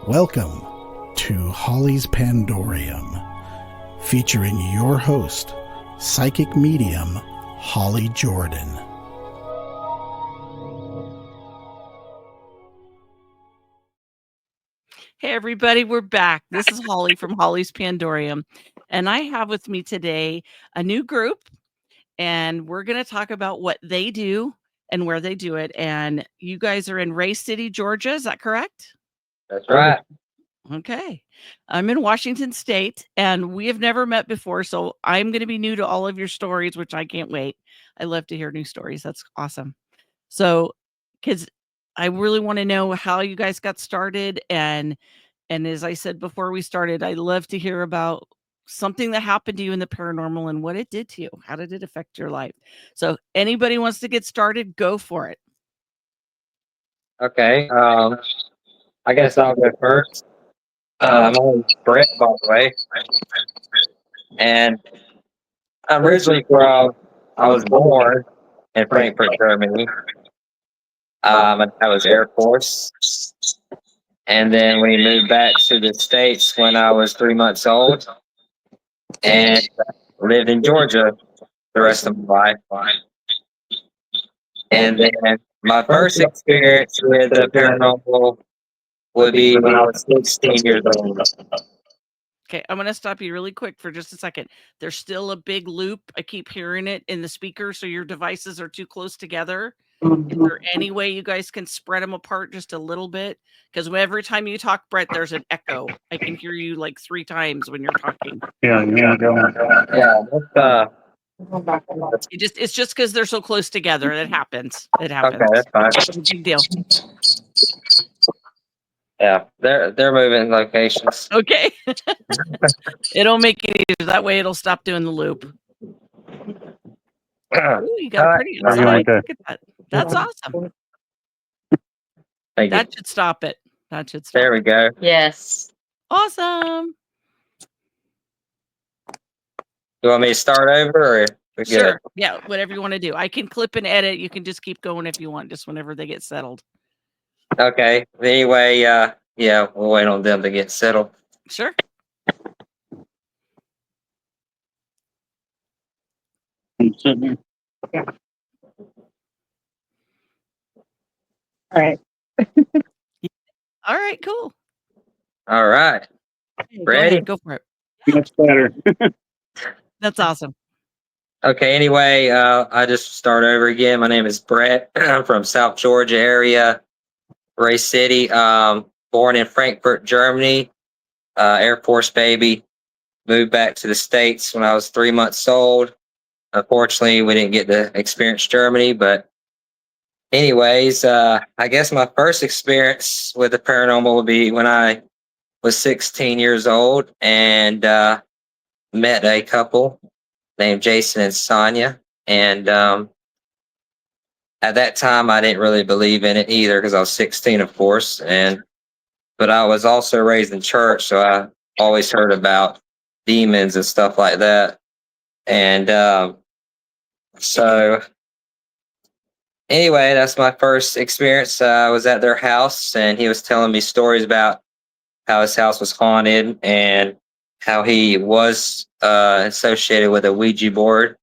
Welcome to Holly's Pandorium, featuring your host, psychic medium Holly Jordan. Hey everybody, we're back. This is Holly from Holly's Pandorium, and I have with me today a new group, and we're going to talk about what they do and where they do it. And you guys are in Ray City, Georgia, is that correct? That's right. Okay. I'm in Washington State, and we have never met before, so I'm going to be new to all of your stories, which I can't wait. I love to hear new stories. That's awesome. So, because I really want to know how you guys got started, and as I said before we started, I love to hear about something that happened to you in the paranormal and what it did to you. How did it affect your life? So, anybody wants to get started, go for it. Okay. I guess I'll go first. My name's Brett, by the way, and I'm originally I was born in Frankfurt, Germany. I was Air Force, and then we moved back to the States when I was 3 months old, and lived in Georgia the rest of my life. And then my first experience with the paranormal would be when I was 16 years old. Okay, I'm going to stop you really quick for just a second. There's still a big loop. I keep hearing it in the speaker, so your devices are too close together. Is there any way you guys can spread them apart just a little bit? Because every time you talk, Brett, there's an echo. I can hear you like 3 times when you're talking. Yeah, It's just because they're so close together. It happens. It happens. okay, that's fine. It's a big deal. Yeah, they're moving locations. Okay. It'll make it easier. That way it'll stop doing the loop. Ooh, you got a pretty inside. Look at that. That's awesome. Thank you. That should stop it. That should stop There we go. Yes. Awesome. You want me to start over, or we're Sure. good? Yeah, whatever you want to do. I can clip and edit. You can just keep going if you want, just whenever they get settled. Okay. Anyway, yeah, we'll wait on them to get settled. Sure. Yeah. All right. All right, cool. All right. Go Ready? ahead, go for it. Much better. That's awesome. Okay. Anyway, I just start over again. My name is Brett. I'm from South Georgia area, Ray City. Born in Frankfurt, Germany. Air Force baby. Moved back to the States when I was 3 months old. Unfortunately, we didn't get to experience Germany, but anyways, I guess my first experience with the paranormal would be when I was 16 years old and met a couple named Jason and Sonia. And at that time, I didn't really believe in it either because I was 16, of course. But I was also raised in church, so I always heard about demons and stuff like that. And so anyway, that's my first experience. I was at their house, and he was telling me stories about how his house was haunted and how he was associated with a Ouija board.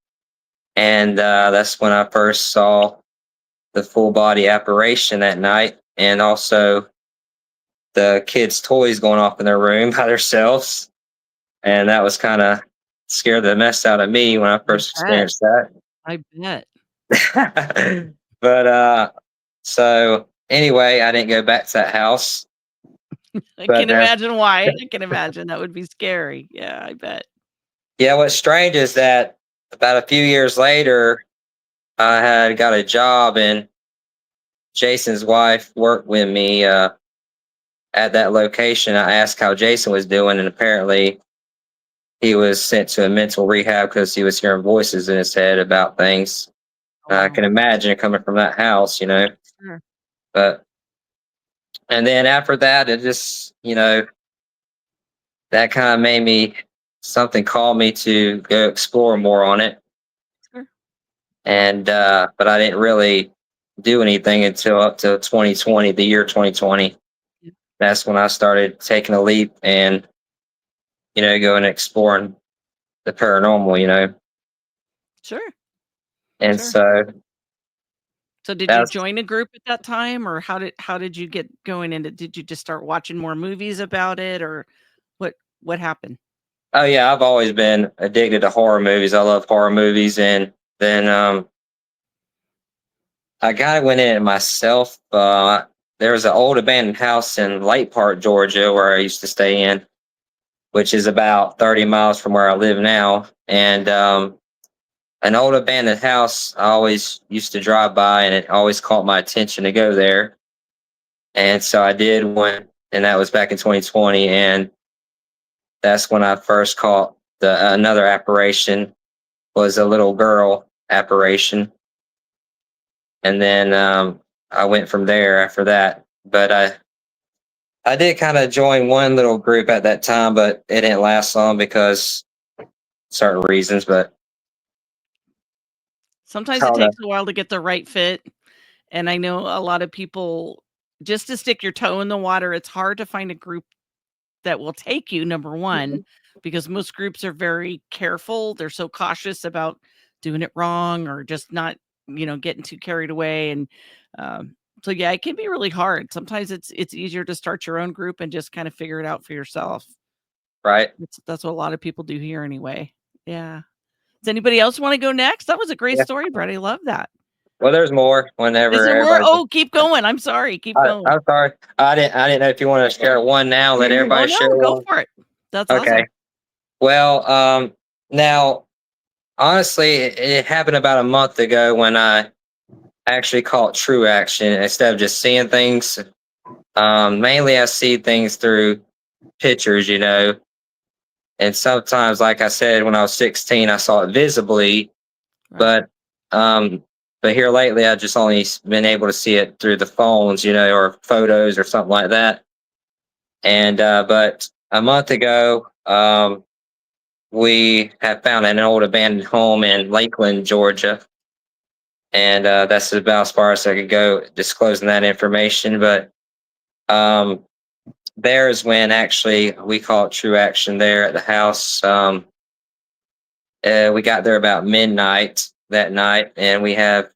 And that's when I first saw the full body apparition that night, and also the kids' toys going off in their room by themselves. And that was kind of scared the mess out of me when I first experienced that. I bet. But so anyway, I didn't go back to that house. I can imagine why. I can imagine that would be scary. Yeah, I bet. Yeah, what's strange is that about a few years later, I had got a job, and Jason's wife worked with me at that location. I asked how Jason was doing, and apparently he was sent to a mental rehab because he was hearing voices in his head about things. I can imagine coming from that house, Sure. But and then after that, it just, that kind of made me, something called me to go explore more on it. Sure. And but I didn't really do anything until up to 2020, the year 2020. that's when I started taking a leap and, going and exploring the paranormal. Sure. And Sure. so So did you that's, join a group at that time, or how did you get going into, did you just start watching more movies about it, or what happened? oh yeah, I've always been addicted to horror movies. I love horror movies. And then, I kind of went in it myself. There was an old abandoned house in Lake Park, Georgia, where I used to stay in, which is about 30 miles from where I live now. And an old abandoned house I always used to drive by, and it always caught my attention to go there. And so I did one, and that was back in 2020. And that's when I first caught the another apparition, was a little girl apparition. And then I went from there after that. But I did kind of join one little group at that time, but it didn't last long because certain reasons. But Sometimes it called a takes a while to get the right fit, and I know a lot of people, just to stick your toe in the water, it's hard to find a group that will take you, number 1, because most groups are very careful. They're so cautious about doing it wrong or just not, getting too carried away, and, so, yeah, it can be really hard. Sometimes it's easier to start your own group and just kinda figure it out for yourself. right. That's what a lot of people do here anyway. Yeah. Does anybody else wanna go next? That was a great Yeah. story, Brett. I love that. Well, there's more Is whenever there more? everybody's. Oh, keep going. I'm sorry. Keep going. I'm sorry. I didn't know if you want to share one now. Let Oh, everybody share no, go one. for it. That's Okay. awesome. Well, now honestly, it happened about a month ago when I actually caught true action instead of just seeing things. Mainly, I see things through pictures. And sometimes, like I said, when I was 16, I saw it visibly, Right. but um, but here lately, I've just only been able to see it through the phones, or photos or something like that. And but a month ago, we have found an old abandoned home in Lakeland, Georgia, and that's about as far as I could go disclosing that information. But um, there is when actually we call it true action there at the house. We got there about midnight that night, and we have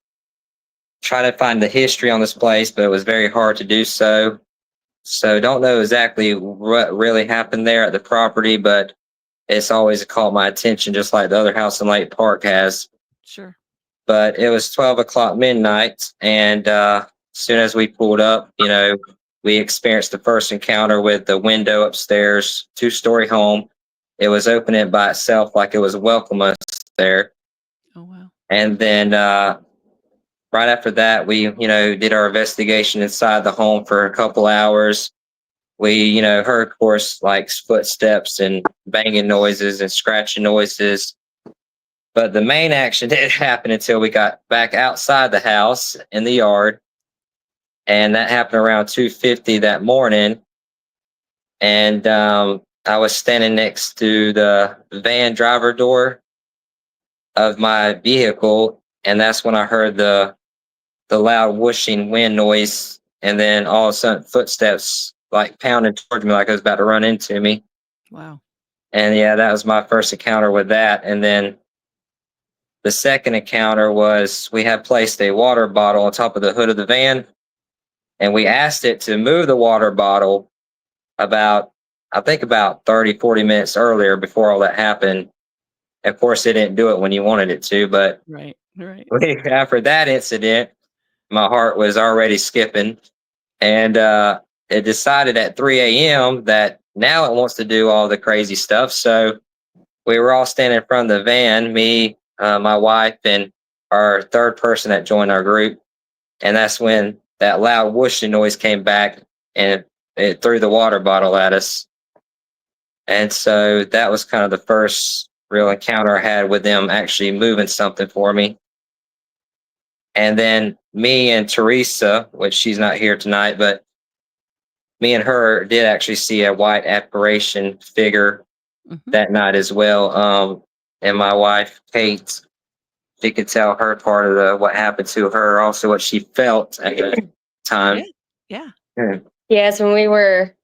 tried to find the history on this place, but it was very hard to do so. So don't know exactly what really happened there at the property, but it's always caught my attention, just like the other house in Lake Park has. Sure. But it was 12 o'clock midnight, and as soon as we pulled up, we experienced the first encounter with the window upstairs, two-story home. It was opening by itself like it was welcome us there. Oh, wow. And then right after that, we, did our investigation inside the home for a couple hours. We, heard, of course, like footsteps and banging noises and scratching noises. But the main action didn't happen until we got back outside the house in the yard. And that happened around 2:50 that morning. And I was standing next to the van driver door of my vehicle. And that's when I heard the loud whooshing wind noise. And then all of a sudden, footsteps like pounding towards me like it was about to run into me. Wow. And yeah, that was my first encounter with that. And then the second encounter was we had placed a water bottle on top of the hood of the van, and we asked it to move the water bottle about, I think about 30, 40 minutes earlier before all that happened. Of course, it didn't do it when you wanted it to, but Right. Right. after that incident, my heart was already skipping. And it decided at 3 a.m. that now it wants to do all the crazy stuff. So we were all standing in front of the van, me, my wife, and our third person that joined our group. And that's when that loud whooshing noise came back, and it threw the water bottle at us. And so that was kind of the first real encounter I had with them actually moving something for me. And then me and Teresa, which she's not here tonight, but me and her did actually see a white apparition figure Mhm. that night as well. And my wife, Kate, she could tell her part of what happened to her, also what she felt at the Yeah. time. Yeah. Hmm. Yes, when we were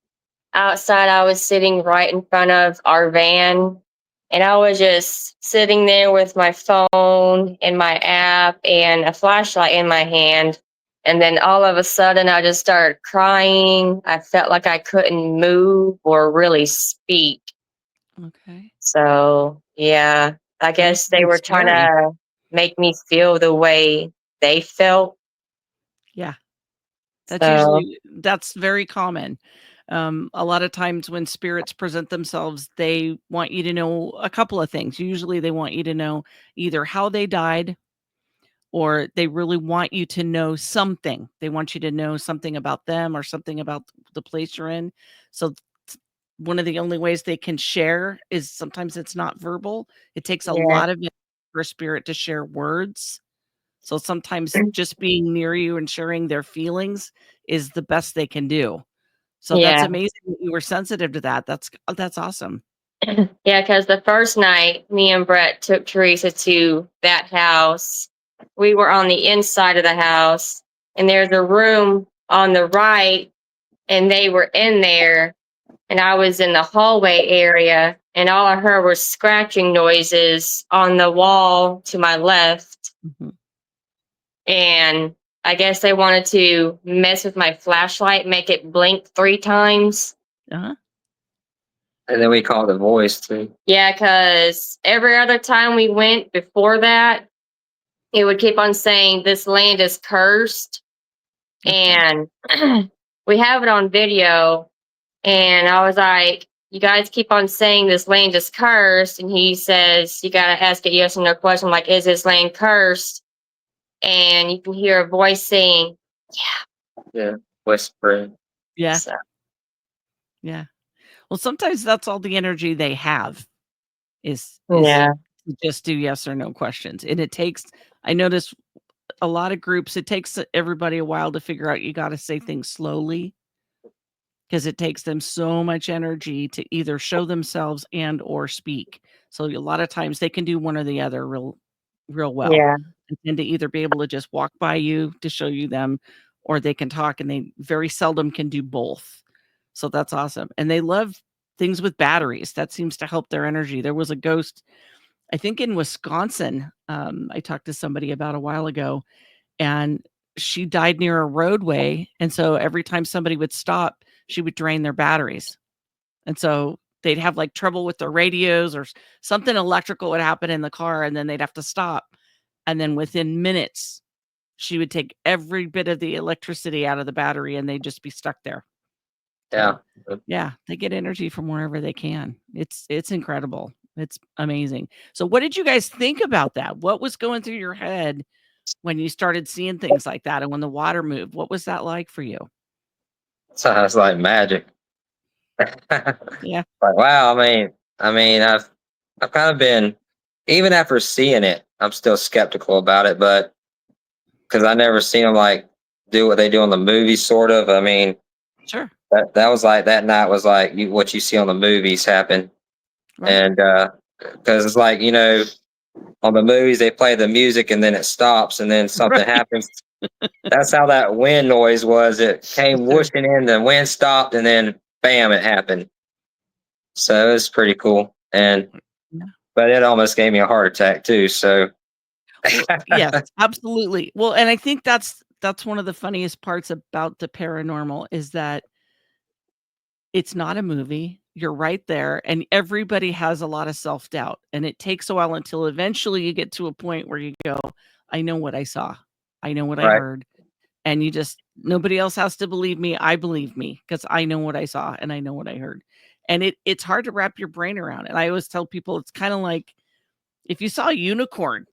outside. I was sitting right in front of our van, and I was just sitting there with my phone and my app and a flashlight in my hand. And then all of a sudden, I just started crying. I felt like I couldn't move or really speak. Okay. So, yeah, I That guess must have they been were trying scary. to make me feel the way they felt. Yeah. So, That's very common. A lot of times when spirits present themselves, they want you to know a couple of things. Usually they want you to know either how they died, or they really want you to know something. They want you to know something about them or something about the place you're in. So one of the only ways they can share is sometimes it's not verbal. It takes a yeah, lot of it for a spirit to share words. So sometimes just being near you and sharing their feelings is the best they can do. So that's yeah. amazing that you were sensitive to that. That's awesome. Yeah, because the first night, me and Brett took Teresa to that house. We were on the inside of the house, and there's a room on the right, and they were in there, and I was in the hallway area, and all I heard was scratching noises on the wall to my left. Mhm. And I guess they wanted to mess with my flashlight, make it blink 3 times. Uh-huh. And then we called the voice too. Yeah, because every other time we went before that, it would keep on saying this land is cursed. Okay. And we have it on video. And I was like, you guys keep on saying this land is cursed. And he says, you got to ask a yes or no question. I'm like, is this land cursed? And you can hear a voice saying, Yeah, whispering. Yeah. so, Yeah. Well, sometimes that's all the energy they have is yeah, to just do yes or no questions. And it takes, I notice a lot of groups, it takes everybody a while to figure out you got to say things slowly because it takes them so much energy to either show themselves and or speak. So a lot of times they can do one or the other real well. yeah, They tend to either be able to just walk by you to show you them, or they can talk, and they very seldom can do both. So that's awesome. And they love things with batteries. That seems to help their energy. There was a ghost, I think in Wisconsin, I talked to somebody about a while ago, and she died near a roadway, and so every time somebody would stop, she would drain their batteries. And so they'd have, like, trouble with their radios or something electrical would happen in the car, and then they'd have to stop, and then within minutes, she would take every bit of the electricity out of the battery, and they'd just be stuck there. Yeah. So, yeah, they get energy from wherever they can. It's incredible. It's amazing. So what did you guys think about that? What was going through your head when you started seeing things like that and when the water moved? What was that like for you? Sounds like magic. Yeah. Like wow, I mean, I've kind of been, even after seeing it, I'm still skeptical about it, but because I never seen them like do what they do on the movies, sort of. I mean, Sure. that was like that night was like what you see on the movies happen, Right. and because it's like on the movies they play the music and then it stops and then something Right. happens. That's how that wind noise was. It came Sure. whooshing in, the wind stopped, and then bam, it happened. So it was pretty cool. And Yeah. but it almost gave me a heart attack too. So Well, yes, absolutely. Well, and I think that's one of the funniest parts about the paranormal is that it's not a movie. You're right there, and everybody has a lot of self-doubt, and it takes a while until eventually you get to a point where you go, "I know what I saw. I know what I right, heard." And you just nobody else has to believe me. I believe me because I know what I saw and I know what I heard. And it's hard to wrap your brain around. And I always tell people it's kind of like if you saw a unicorn,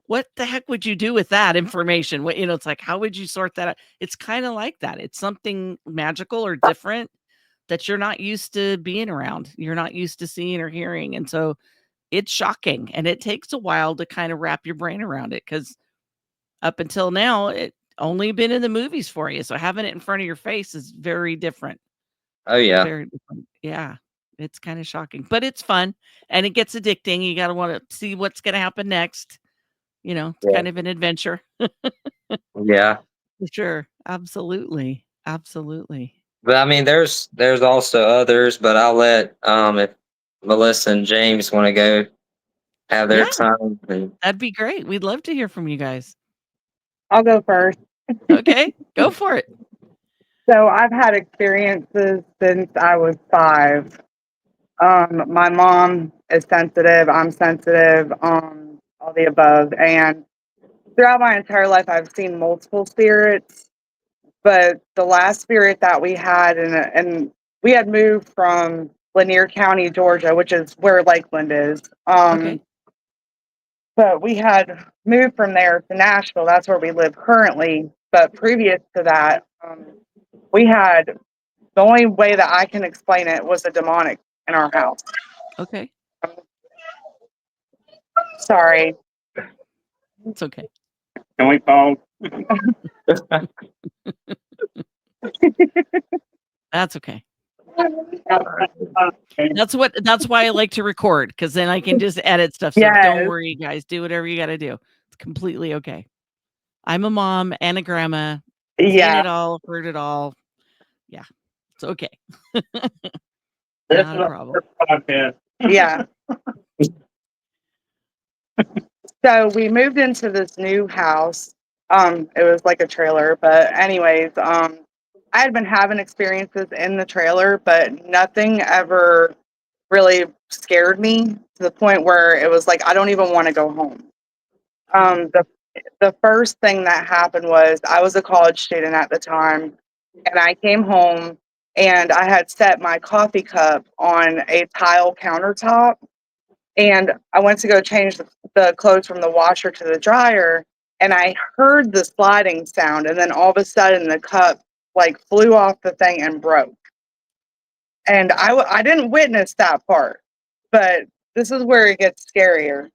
what the heck would you do with that information? What, it's like, how would you sort that out? It's kind of like that. It's something magical or different that you're not used to being around. You're not used to seeing or hearing. And so it's shocking. And it takes a while to kind of wrap your brain around it because up until now, it only been in the movies for you, so having it in front of your face is very different, oh yeah, very different. Yeah, it's kinda shocking, but it's fun, and it gets addicting. You gotta wanna see what's gonna happen next, it's yeah, kind of an adventure. yeah. For sure. Absolutely, absolutely. But I mean, there's also others, but I'll let if Melissa and James want to go have their Yeah, time. And that'd be great. We'd love to hear from you guys. I'll go first. Okay, go for it. So I've had experiences since I was 5. My mom is sensitive. I'm sensitive. All the above. And throughout my entire life, I've seen multiple spirits. But the last spirit that we had, and we had moved from Lanier County, Georgia, which is where Lakeland is. Okay. But we had moved from there to Nashville. That's where we live currently. But previous to that, we had the only way that I can explain it was a demonic in our house. Okay. Sorry. It's okay. Can we call? That's okay. That's why I like to record, because then I can just edit stuff. So don't Yes. worry, guys. Do whatever you got to do. It's completely okay. I'm a mom and a grandma. Seen Yeah. it all, heard it all. Yeah, it's okay. This Not is a our problem. first podcast. Yeah. So we moved into this new house. It was like a trailer, but anyways, I had been having experiences in the trailer, but nothing ever really scared me to the point where it was like I don't even want to go home. The first thing that happened was I was a college student at the time, and I came home and I had set my coffee cup on a tile countertop, and I went to go change the clothes from the washer to the dryer, and I heard the sliding sound, and then all of a sudden the cup like flew off the thing and broke. And I didn't witness that part, but this is where it gets scarier.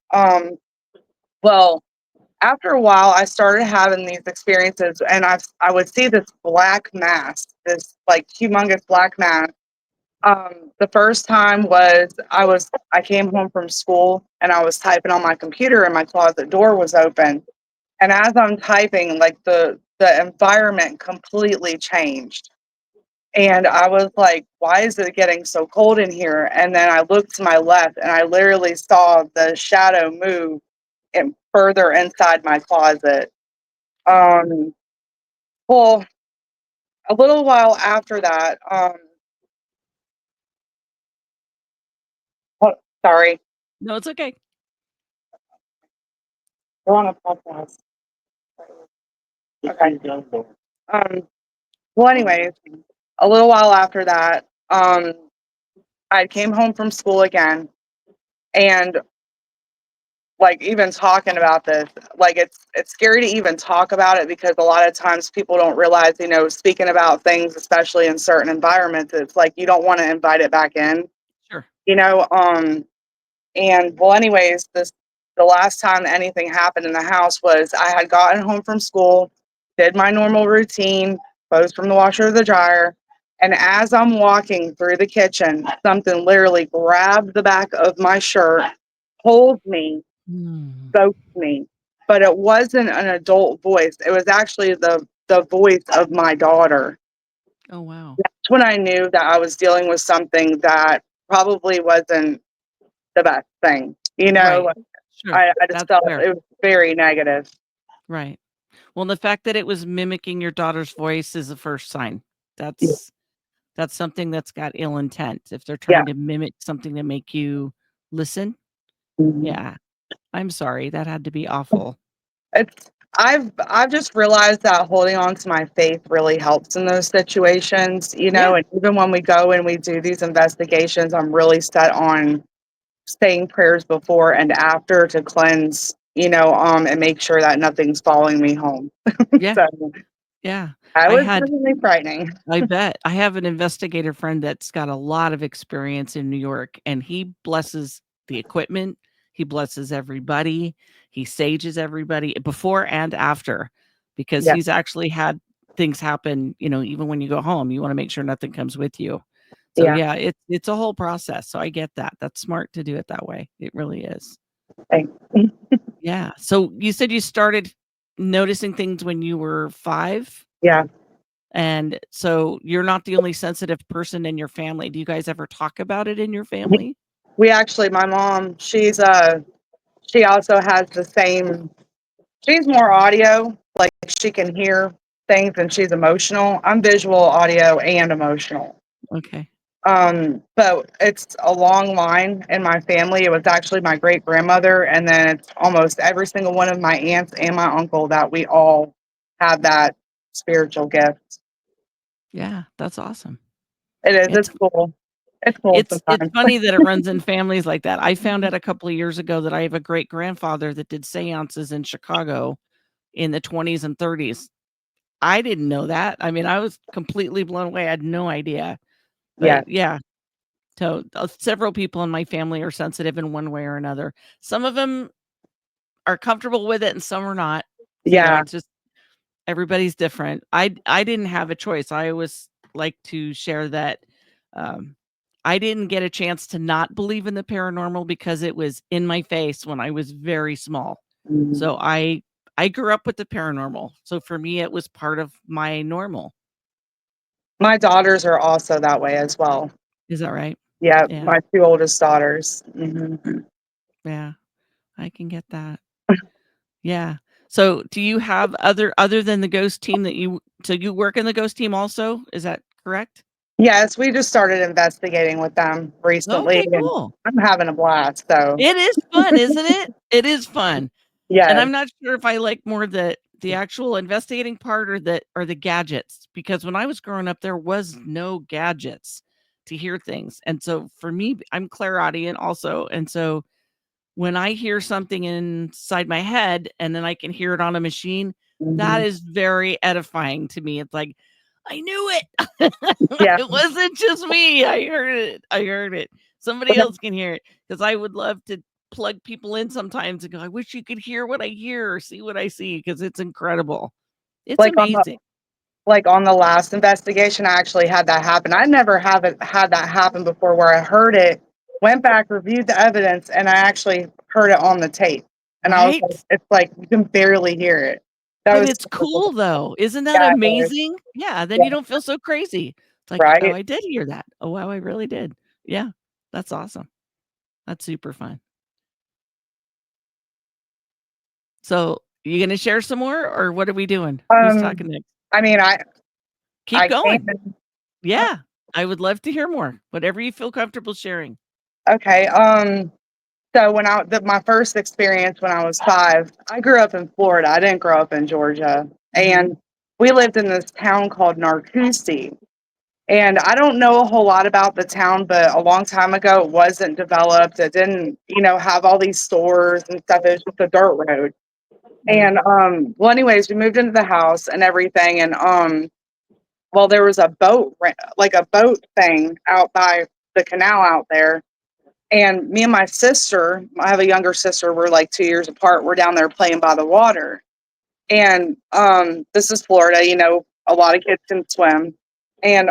Well, after a while, I started having these experiences, and I would see this black mass, this like humongous black mass. The first time was I came home from school and I was typing on my computer, and my closet door was open. And as I'm typing, like the environment completely changed. And I was like, why is it getting so cold in here? And then I looked to my left and I literally saw the shadow move and further inside my closet. Um, well, a little while after that, oh, sorry, No, it's okay. we're on a podcast. Okay. Well, anyways, a little while after that, I came home from school again, and like even talking about this, like it's scary to even talk about it because a lot of times people don't realize, speaking about things, especially in certain environments, it's like you don't want to invite it back in, Sure. you know. And well, anyways, the last time anything happened in the house was I had gotten home from school, did my normal routine, clothes from the washer to the dryer, and as I'm walking through the kitchen, something literally grabbed the back of my shirt, pulled me, Hmm. spoke to me, but it wasn't an adult voice. It was actually the voice of my daughter. Oh, wow. That's when I knew that I was dealing with something that probably wasn't the best thing. Right. Like, Sure. I just That's felt fair. it was very negative. Right. Well, the fact that it was mimicking your daughter's voice is the first sign. Yeah. That's something that's got ill intent. If they're Yeah. trying to mimic something to make you listen, Mhm. yeah. I'm sorry. That had to be awful. I've just realized that holding on to my faith really helps in those situations, Yeah. and even when we go and we do these investigations, I'm really set on saying prayers before and after to cleanse, and make sure that nothing's following me home. Yeah. So Yeah. that I was had really frightening. I bet. I have an investigator friend that's got a lot of experience in New York, and he blesses the equipment. He blesses everybody. He sages everybody before and after, because Yeah. he's actually had things happen, even when you go home, you want to make sure nothing comes with you. So Yeah. yeah, it's a whole process. So I get that. That's smart to do it that way. It really is. Thanks. Yeah. So you said you started noticing things when you were 5? Yeah. And so you're not the only sensitive person in your family. Do you guys ever talk about it in your family? We actually, my mom, she also has the same, she's more audio, like she can hear things and she's emotional. I'm visual, audio, and emotional. Okay. But it's a long line in my family. It was actually my great grandmother, and then it's almost every single one of my aunts and my uncle that we all have that spiritual gift. Yeah, that's awesome. It is. It's It's cool. It's cool it's sometimes. funny that it runs in families like that. I found out a couple of years ago that I have a great grandfather that did seances in Chicago in the 20s and 30s. I didn't know that. I mean, I was completely blown away. I had no idea. Yeah. But yeah, so several people in my family are sensitive in one way or another. Some of them are comfortable with it and some are not. Yeah. It's just everybody's different. I didn't have a choice. I always like to share that I didn't get a chance to not believe in the paranormal because it was in my face when I was very small. Mhm. So I grew up with the paranormal. So for me it was part of my normal. My daughters are also that way as well. Is that right? Yeah, Yeah. my two oldest daughters. Mhm. Yeah. I can get that. Yeah. So do you have other than the ghost team that you work in the ghost team also? Is that correct? Yes, we just started investigating with them recently, Okay, and cool. I'm having a blast. So It is fun, isn't it? It is fun. And yeah, I'm not sure if I like more the actual investigating part or the gadgets, because when I was growing up, there was no gadgets to hear things. And so for me, I'm clairaudient also. And so when I hear something inside my head and then I can hear it on a machine, that mhm. is very edifying to me. It's like, I knew it. Yeah. It wasn't just me. I heard it. I heard it. Somebody else can hear it, because I would love to plug people in sometimes and go, I wish you could hear what I hear or see what I see, because it's incredible. It's Like on the amazing. last investigation, I actually had that happen. I never haven't had that happen before where I heard it, went back, reviewed the evidence, and I actually heard it on the tape. And I was Right? like, it's like you can barely hear it. That But was it's cool though. Isn't that yeah, it is. amazing? Yeah, then Yeah, you don't feel so crazy. It's like, oh, right. I did hear that. Oh wow, I really did. Yeah, that's awesome. That's super fun. So you gonna share some more, or what are we doing? Who's talking next? I mean, Keep I going. can. Yeah, I would love to hear more. Whatever you feel comfortable sharing. Okay. So my first experience when I was 5, I grew up in Florida. I didn't grow up in Georgia, Mhm. and we lived in this town called Narcoossee. And I don't know a whole lot about the town, but a long time ago, it wasn't developed. It didn't, have all these stores and stuff. It was just a dirt road. Yeah. And well, anyways, we moved into the house and everything, and well, there was a like a boat thing out by the canal out there. And me and my sister, I have a younger sister, we're like 2 years apart. We're down there playing by the water. And this is Florida, a lot of kids can swim. And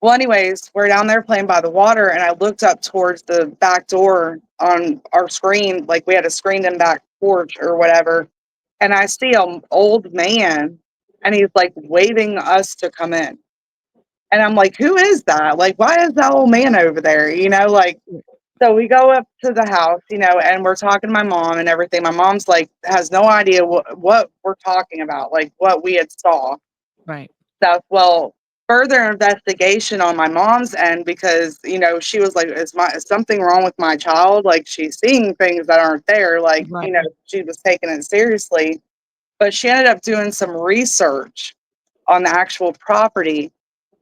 well, anyways, we're down there playing by the water, and I looked up towards the back door on our screen, like we had a screened in back porch or whatever, and I see an old man, and he's like waving us to come in. And I'm like, who is that? Like, why is that old man over there? Like, so we go up to the house, and we're talking to my mom and everything. My mom's like has no idea what we're talking about, like what we had saw Right. stuff. Well, further investigation on my mom's end, because she was like, is something wrong with my child? Like she's seeing things that aren't there. Like Right. she was taking it seriously, but she ended up doing some research on the actual property.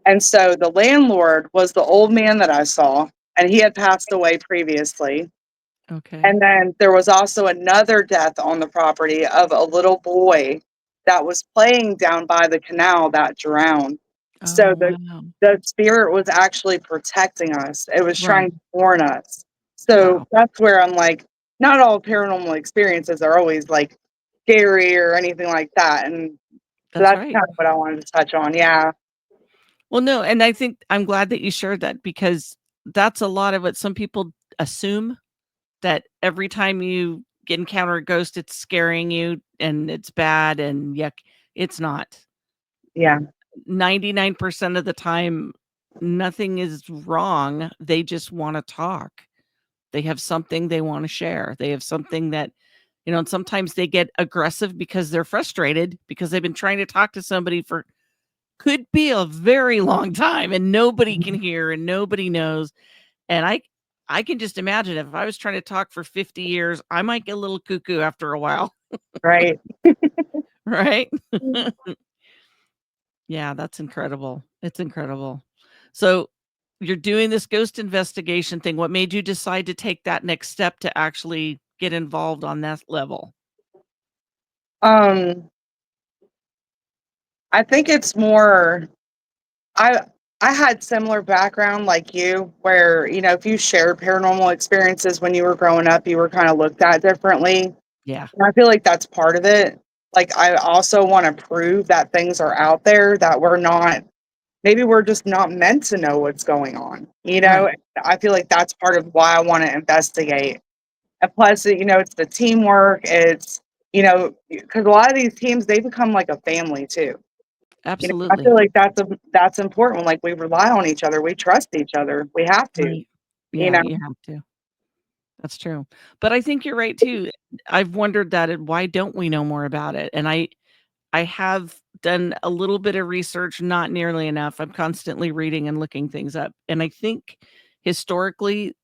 And so the landlord was the old man that I saw, and he had passed away previously. Okay. And then there was also another death on the property of a little boy that was playing down by the canal that drowned. So Oh wow. the spirit was actually protecting us. It was Right. trying to warn us. So Wow. that's where I'm like, not all paranormal experiences are always like scary or anything like that. And so That's that's right. kind of what I wanted to touch on. Yeah. Well, no, and I think I'm glad that you shared that, because that's a lot of what some people assume, that every time you encounter a ghost, it's scaring you and it's bad and yuck. It's not. Yeah. 99% of the time, nothing is wrong. They just want to talk. They have something they want to share. They have something that, and sometimes they get aggressive because they're frustrated because they've been trying to talk to somebody for could be a very long time and nobody can hear and nobody knows. And I can just imagine if I was trying to talk for 50 years, I might get a little cuckoo after a while, Right. right? Yeah, that's incredible. It's incredible. So you're doing this ghost investigation thing. What made you decide to take that next step to actually get involved on that level? Um, I think it's more I I had similar background like you, where, if you shared paranormal experiences when you were growing up, you were kind of looked at differently. Yeah, And I feel like that's part of it. Like, I also want to prove that things are out there that maybe we're just not meant to know what's going on. right. I feel like that's part of why I want to investigate. And plus, it's the teamwork. Because a lot of these teams, they become like a family too. I Absolutely. feel like that's important. Like, we rely on each other. We trust each other. We have to, Right. you Yeah, know. you have to. That's true. But I think you're right too. I've wondered that and why don't we know more about it? And I have done a little bit of research, not nearly enough. I'm constantly reading and looking things up. And I think historically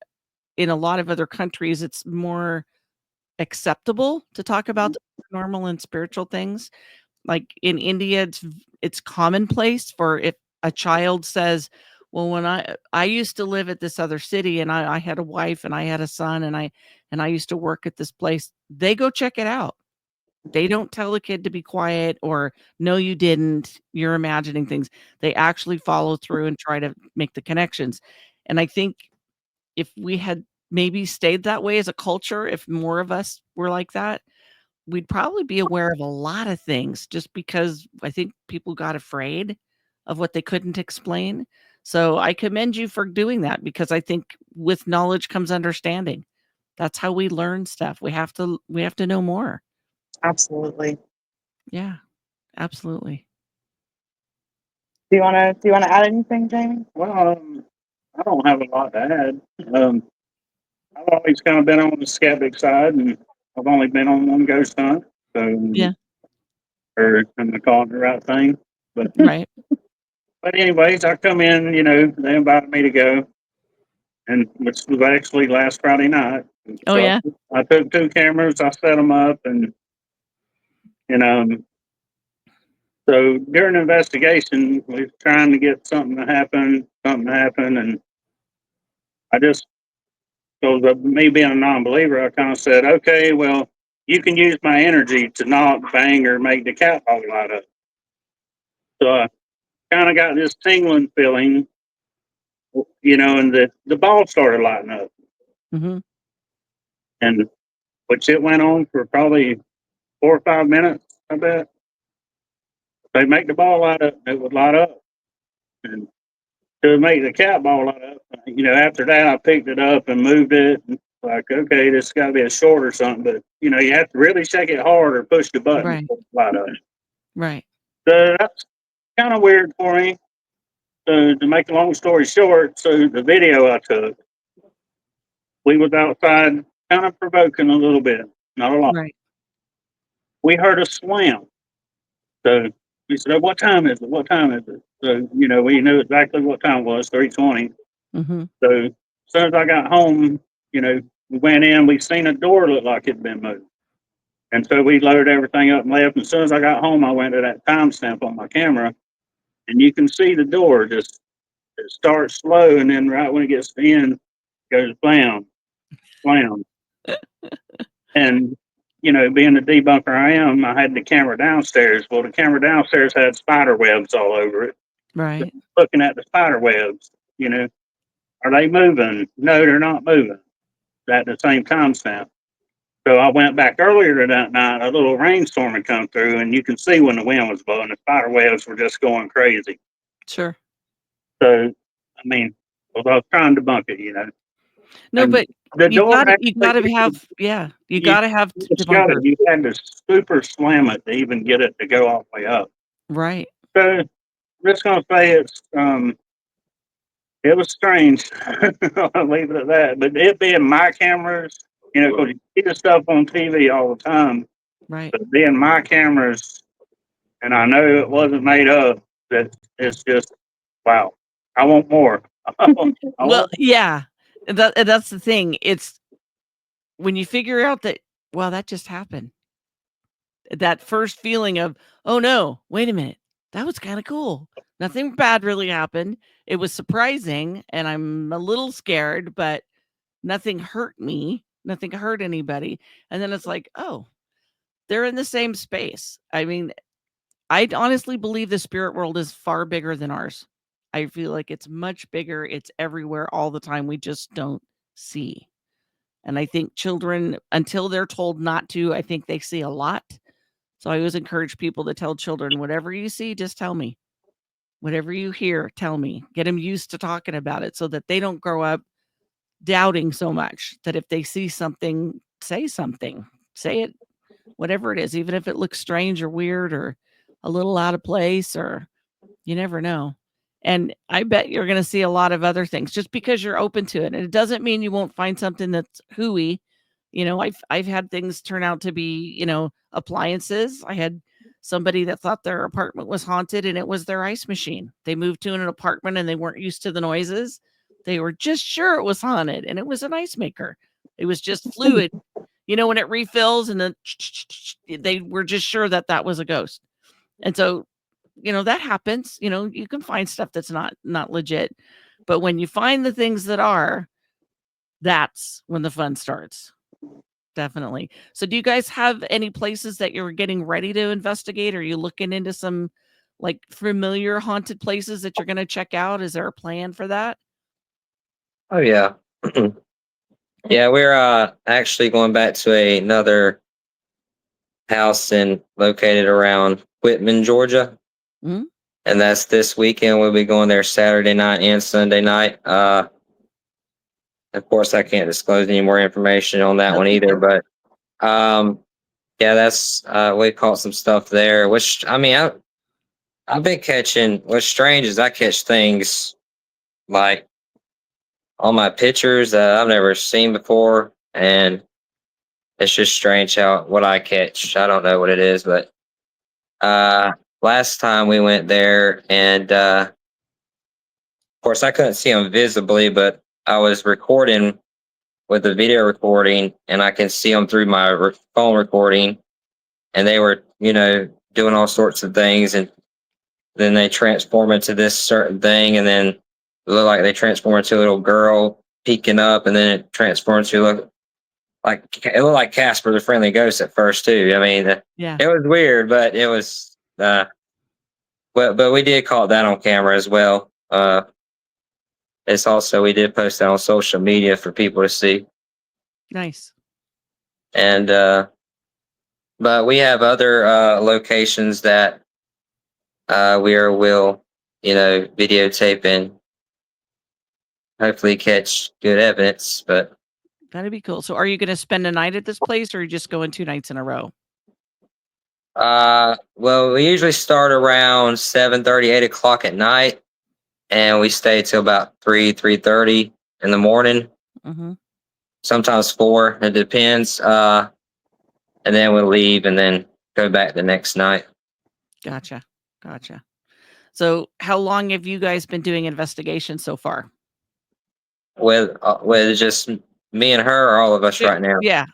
in a lot of other countries it's more acceptable to talk about the paranormal and spiritual things. Like in India, it's commonplace for if a child says, "Well, when I used to live at this other city, and I had a wife, and I had a son, and I used to work at this place," they go check it out. They don't tell the kid to be quiet or, "No, you didn't. You're imagining things." They actually follow through and try to make the connections. And I think if we had maybe stayed that way as a culture, if more of us were like that, we'd probably be aware of a lot of things just because I think people got afraid of what they couldn't explain. So I commend you for doing that because I think with knowledge comes understanding. That's how we learn stuff. We have to know more. Absolutely. Yeah, absolutely. Do you wanna add anything, Jamie? Well, I don't have a lot to add. I've always kind of been on the skeptic side, and I've only been on one ghost hunt, so Yeah, or am I calling the right thing? But right. anyways, I come in. They invited me to go, and which was actually last Friday night. Oh So yeah. I took two cameras, I set them up, and you know, so during the investigation, we were trying to get something to happen, and I just so me being a non-believer, I kind of said, okay, well, you can use my energy to not bang or make the cat ball light up. So I kind of got this tingling feeling, and the ball started lighting up, Hmm. and which it went on for probably 4 or 5 minutes. I bet they make the ball light up, it would light up, and to make the cat ball light up, after that I picked it up and moved it. Like, okay, this got to be a short or something, but you have to really shake it hard or push the button Right. for it to light up. Right. So that's kind of weird for me. So to make a long story short, so the video I took, we was outside, kind of provoking a little bit, not a lot. Right. We heard a slam. So we said, "Oh, what time is it? What time is it?" So we knew exactly what time it was, 3:20. Hmm. So as soon as I got home, we went in, we seen a door look like it'd been moved. And so we loaded everything up and left. And as soon as I got home, I went to that timestamp on my camera, and you can see the door just it starts slow, and then right when it gets to the end, it goes blam, blam. And being the debunker I am, I had the camera downstairs. Well, the camera downstairs had spider webs all over it. Right. Looking at the spider webs, are they moving? No, they're not moving at the same timestamp. So I went back earlier that night. A little rainstorm had come through, and you can see when the wind was blowing, the spider webs were just going crazy. Sure. So, I mean, I was trying to debunk it, No, and but the you door gotta you actually, gotta have yeah, you you gotta have just got it. debunkers. You had to super slam it to even get it to go all the way up. Right. So just gonna say it was strange. I'll leave it at that. But it being my cameras, you know, 'cause you see the stuff on TV all the time, Right. but being my cameras, and I know it wasn't made up. That it's just wow. I want more. I Well, want yeah. That's the thing. It's when you figure out that, well, that just happened. That first feeling of, oh no, wait a minute. That was kind of cool. Nothing bad really happened. It was surprising and I'm a little scared, but nothing hurt me. Nothing hurt anybody. And then it's like, oh, they're in the same space. I mean, I honestly believe the spirit world is far bigger than ours. I feel like it's much bigger. It's everywhere all the time. We just don't see. And I think children, until they're told not to, I think they see a lot. So I always encourage people to tell children, whatever you see, just tell me. Whatever you hear, tell me. Get them used to talking about it so that they don't grow up doubting so much that if they see something, say something. Say it, whatever it is, even if it looks strange or weird or a little out of place, or you never know. And I bet you're going to see a lot of other things just because you're open to it. And it doesn't mean you won't find something that's hooey. You know, I've had things turn out to be, appliances. I had somebody that thought their apartment was haunted and it was their ice machine. They moved to an apartment and they weren't used to the noises. They were just sure it was haunted and it was an ice maker. It was just fluid. When it refills and then they were just sure that that was a ghost. And so, that happens. You can find stuff that's not legit. But when you find the things that are, that's when the fun starts. Definitely. So do you guys have any places that you're getting ready to investigate? Are you looking into some like familiar haunted places that you're going to check out? Is there a plan for that? Oh yeah. Yeah, we're actually going back to another house located around Whitman, Georgia. Mhm. And that's this weekend. We'll be going there Saturday night and Sunday night. Of course I can't disclose any more information on that That's one either, okay. but yeah, that's we caught some stuff there, which I mean I've been catching. What's strange is I catch things like on my pictures that I've never seen before, and it's just strange how what I catch. I don't know what it is, but uh, last time we went there, and of course I couldn't see them visibly, but I was recording with the video recording, and I can see them through my phone recording, and they were doing all sorts of things, and then they transform into this certain thing, and then it looked like they transform into a little girl peeking up, and then it transforms to look like it looked like Casper the Friendly Ghost at first too. I mean, Yeah. it was weird, but it was. But we did caught that on camera as well. It's also we did post that on social media for people to see, Nice. and but we have other locations that will videotape and hopefully catch good evidence. But That'd be cool. So are you going to spend a night at this place or are you just going 2 nights in a row? well, we usually start around 7:30, 8 o'clock at night, and we stay till about 3:30 in the morning. Mm-hmm. Sometimes 4. It depends. And then we'll leave and then go back the next night. Gotcha. So how long have you guys been doing investigations so far? With just me and her, or all of us right now. Yeah.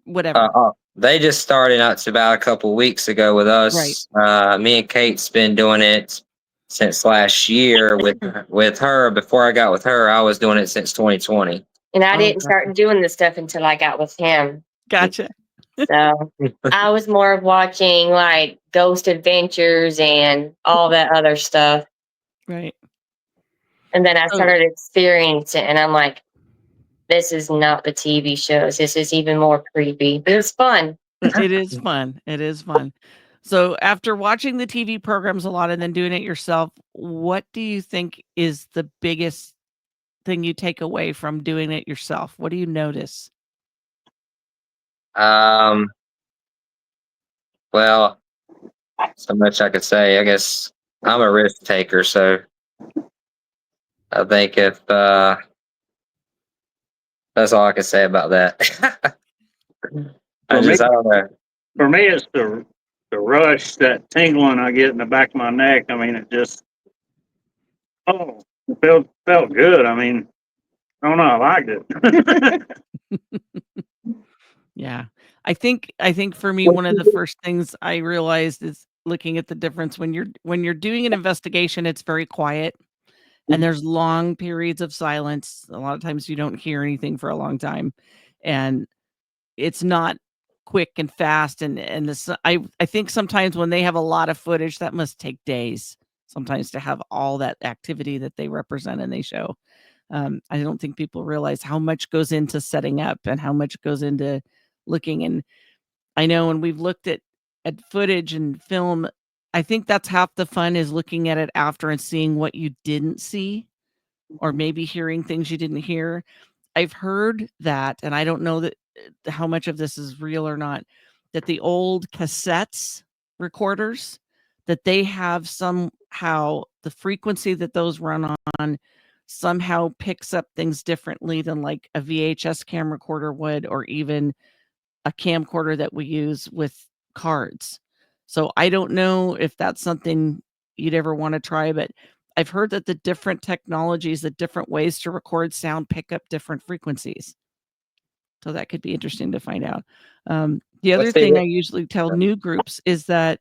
Whatever. They just started out about a couple weeks ago with Right. us. Me and Kate's been doing it since last year. With her, before I got with her, I was doing it since 2020. And I Oh, didn't gotcha. start doing this stuff until I got with him. Gotcha. So I was more of watching like Ghost Adventures and all that other stuff. Right. And then I So- started experiencing it, and I'm like, this is not the TV shows. This is even more creepy. But it's fun. It is fun. It is fun. So after watching the TV programs a lot and then doing it yourself, what do you think is the biggest thing you take away from doing it yourself? What do you notice? Well, so much I could say. I guess I'm a risk taker, so I think if that's all I can say about that. I For me, don't know. for me, it's the rush, that tingling I get in the back of my neck. I mean, it just, it felt good. I mean, I don't know, I liked it. Yeah. I think for me, one of the first things I realized is looking at the difference when you're doing an investigation, it's very quiet and there's long periods of silence. A lot of times you don't hear anything for a long time. And it's not quick and fast. And this I think sometimes when they have a lot of footage, that must take days sometimes to have all that activity that they represent and they show. I don't think people realize how much goes into setting up and how much goes into looking. And I know when we've looked at footage and film, I think that's half the fun is looking at it after and seeing what you didn't see or maybe hearing things you didn't hear. I've heard that, and I don't know that how much of this is real or not, that the old cassettes recorders, that they have somehow the frequency that those run on somehow picks up things differently than like a VHS camcorder would, or even a camcorder that we use with cards. So I don't know if that's something you'd ever want to try, but I've heard that the different technologies, the different ways to record sound pick up different frequencies. So that could be interesting to find out. The other What's the thing I usually tell new groups is that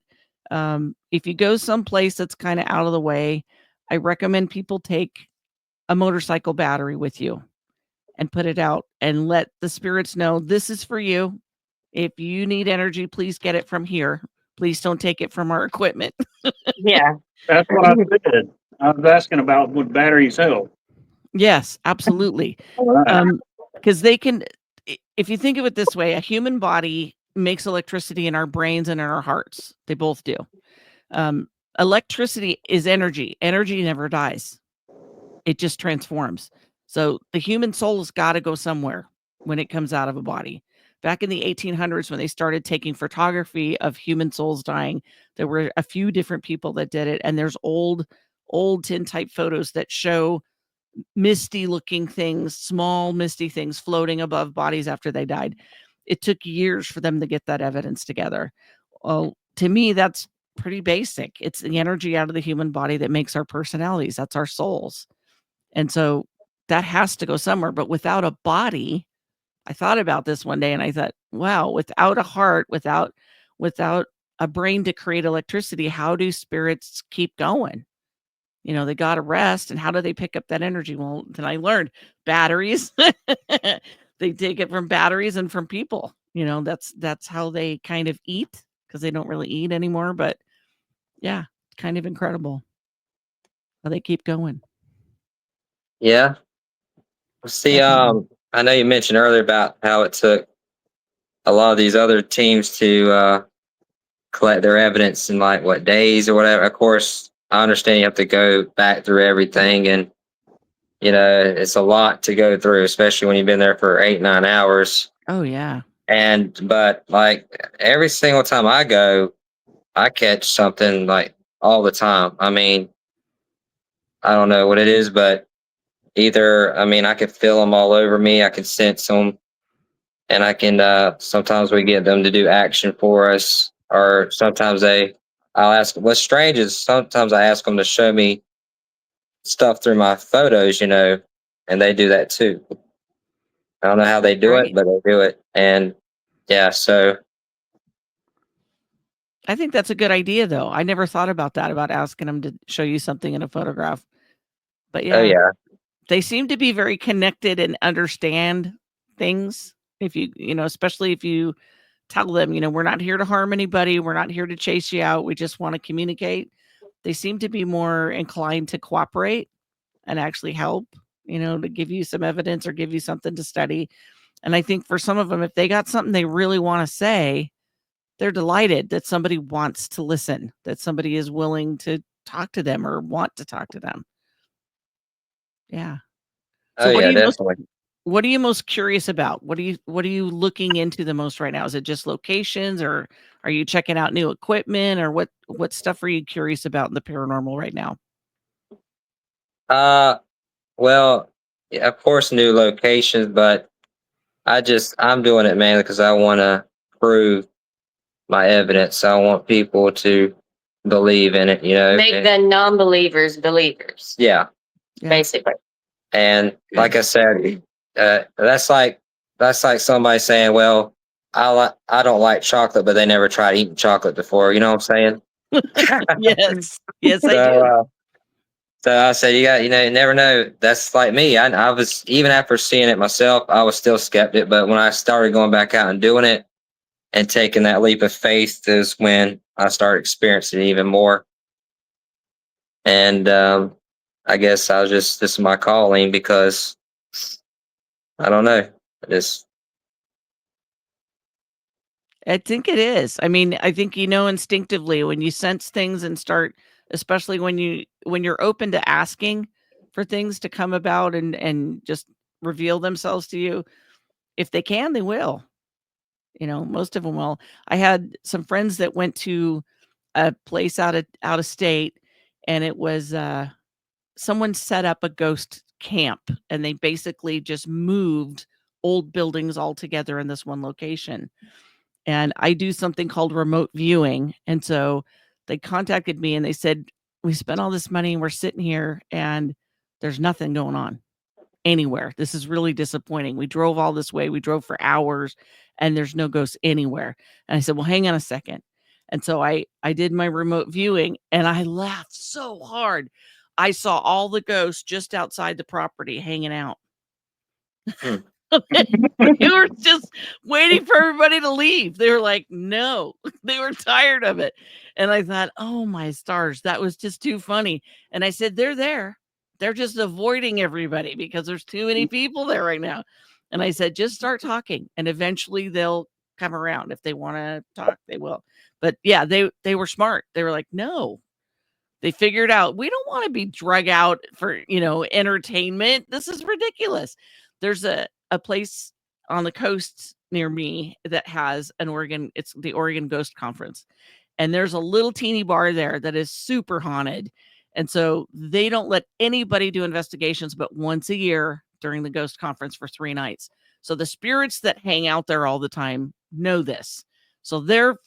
if you go someplace that's kind of out of the way, I recommend people take a motorcycle battery with you and put it out and let the spirits know this is for you. If you need energy, please get it from here. Please don't take it from our equipment. Yeah. That's what I did. I was asking about would batteries help. Yes, absolutely. Right. Because they can, if you think of it this way, a human body makes electricity in our brains and in our hearts. They both do. Electricity is energy. Energy never dies. It just transforms. So the human soul has got to go somewhere when it comes out of a body. Back in the 1800s, when they started taking photography of human souls dying, there were a few different people that did it. And there's old tin type photos that show misty looking things, small misty things floating above bodies after they died. It took years for them to get that evidence together. Well, to me, that's pretty basic. It's the energy out of the human body that makes our personalities. That's our souls. And so that has to go somewhere. But without a body, I thought about this one day and I thought, wow, without a heart, without a brain to create electricity, how do spirits keep going? You know, they got to rest. And how do they pick up that energy? Well, then I learned batteries. They take it from batteries and from people. You know, that's how they kind of eat because they don't really eat anymore. But yeah, kind of incredible how they keep going. Yeah. See, Definitely. I know you mentioned earlier about how it took a lot of these other teams to collect their evidence in like what days or whatever. Of course, I understand you have to go back through everything, and it's a lot to go through, especially when you've been there for 8, 9 hours. Oh yeah. But like every single time I go, I catch something like all the time. I mean, I don't know what it is, but either, I mean, I can feel them all over me. I can sense them, and I can, sometimes we get them to do action for us, or sometimes I'll ask, what's strange is sometimes I ask them to show me stuff through my photos, and they do that too. I don't know how they do it, Great. but they do it. And yeah, so, I think that's a good idea though. I never thought about that, about asking them to show you something in a photograph. But oh yeah, yeah. they seem to be very connected and understand things. If especially if you tell them, we're not here to harm anybody. We're not here to chase you out. We just want to communicate. They seem to be more inclined to cooperate and actually help, to give you some evidence or give you something to study. And I think for some of them, if they got something they really want to say, they're delighted that somebody wants to listen, that somebody is willing to talk to them or want to talk to them. Yeah. Oh So what do yeah, you most definitely. what are you most curious about? What are you looking into the most right now? Is it just locations, or are you checking out new equipment, or what stuff are you curious about in the paranormal right now? Well, yeah, of course, new locations, but I'm doing it mainly because I want to prove my evidence. I want people to believe in it, Make the non-believers believers, yeah. Yeah. basically. And like I said, that's like somebody saying, "Well, I don't like chocolate," but they never tried eating chocolate before. You know what I'm saying? Yes. Yes, I So, do. so I said, you never know. That's like me. I was, even after seeing it myself, I was still skeptic. But when I started going back out and doing it and taking that leap of faith, is when I started experiencing it even more. And I guess this is my calling, because I don't know. Just I think it is. I mean, I think instinctively when you sense things and start, especially when you're open to asking for things to come about and just reveal themselves to you. If they can, they will. Most of them will. I had some friends that went to a place out of state, and it was someone set up a ghost camp, and they basically just moved old buildings all together in this one location. And I do something called remote viewing. And so they contacted me and they said, "We spent all this money and we're sitting here and there's nothing going on anywhere. This is really disappointing. We drove all this way. We drove for hours and there's no ghosts anywhere." And I said, "Well, hang on a second." And so I did my remote viewing and I laughed so hard. I saw all the ghosts just outside the property hanging out. Hmm. They were just waiting for everybody to leave. They were like, no, they were tired of it. And I thought, oh my stars, that was just too funny. And I said, they're there. They're just avoiding everybody because there's too many people there right now. And I said, just start talking and eventually they'll come around. If they want to talk, they will. But yeah, they were smart. They were like, no, they figured out we don't want to be drug out for, entertainment. This is ridiculous. There's a place on the coast near me that has it's the Oregon Ghost Conference. And there's a little teeny bar there that is super haunted. And so they don't let anybody do investigations but once a year during the Ghost Conference for 3 nights. So the spirits that hang out there all the time know this. So they're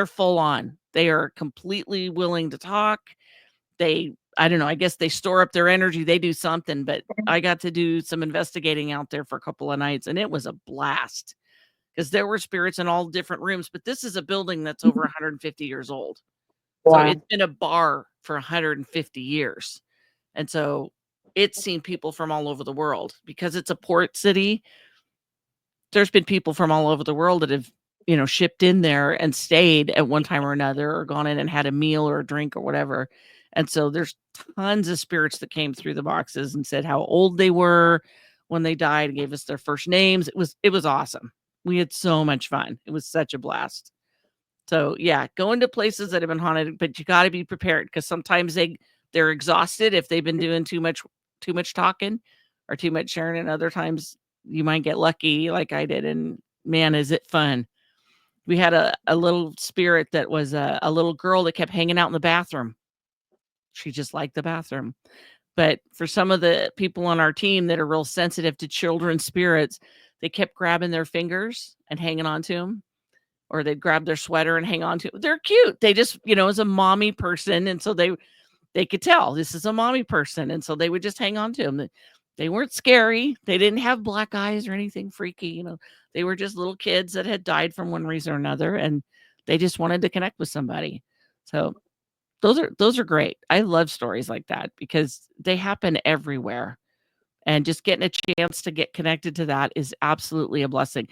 full on. They are completely willing to talk. I don't know, I guess they store up their energy, they do something, but I got to do some investigating out there for a couple of nights, and it was a blast because there were spirits in all different rooms, but this is a building that's over 150 years old. So Wow. it's been a bar for 150 years, and so it's seen people from all over the world. Because it's a port city, there's been people from all over the world that have, shipped in there and stayed at one time or another, or gone in and had a meal or a drink or whatever. And so there's tons of spirits that came through the boxes and said how old they were when they died and gave us their first names. It was awesome. We had so much fun. It was such a blast. So yeah, going to places that have been haunted, but you got to be prepared because sometimes they're exhausted if they've been doing too much talking or too much sharing, and other times you might get lucky like I did. And man, is it fun. We had a little spirit that was a little girl that kept hanging out in the bathroom. She just liked the bathroom. But for some of the people on our team that are real sensitive to children's spirits, they kept grabbing their fingers and hanging on to them, or they'd grab their sweater and hang on to it. They're cute. They just, as a mommy person. And so they could tell this is a mommy person. And so they would just hang on to them. They weren't scary. They didn't have black eyes or anything freaky. They were just little kids that had died from one reason or another. And they just wanted to connect with somebody. So those are great. I love stories like that because they happen everywhere. And just getting a chance to get connected to that is absolutely a blessing.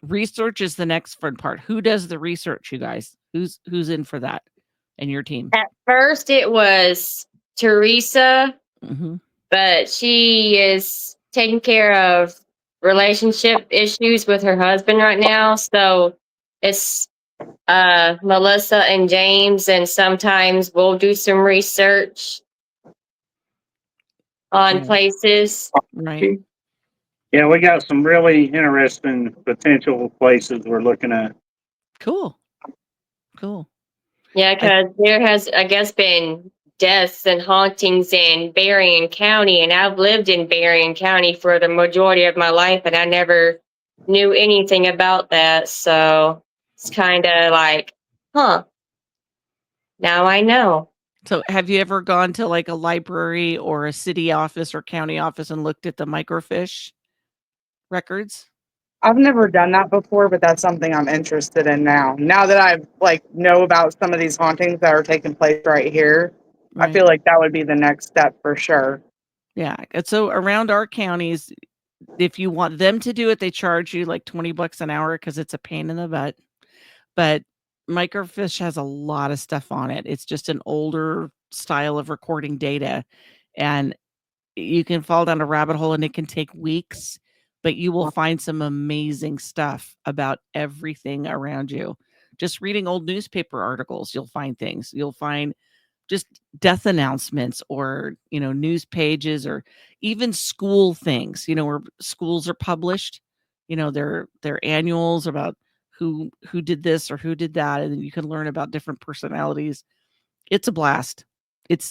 Research is the next fun part. Who does the research, you guys? Who's in for that and your team? At first, it was Teresa, Mhm. but she is taking care of relationship issues with her husband right now. So it's Melissa and James, and sometimes we'll do some research on Yeah. places. Right. Yeah, we got some really interesting potential places we're looking at. Cool. Yeah, because there has, I guess, been deaths and hauntings in Berrien County, and I've lived in Berrien County for the majority of my life, and I never knew anything about that. So it's kind of like, huh, now I know. So have you ever gone to like a library or a city office or county office and looked at the microfiche records? I've never done that before, but that's something I'm interested in now. Now that I've know about some of these hauntings that are taking place right here, I feel like that would be the next step for sure. Yeah. And so around our counties, if you want them to do it, they charge you like $20 an hour because it's a pain in the butt. But microfiche has a lot of stuff on it. It's just an older style of recording data, and you can fall down a rabbit hole and it can take weeks, but you will find some amazing stuff about everything around you. Just reading old newspaper articles, you'll find things. You'll find just death announcements or, news pages or even school things, where schools are published, their annuals about who did this or who did that, and then you can learn about different personalities. It's a blast.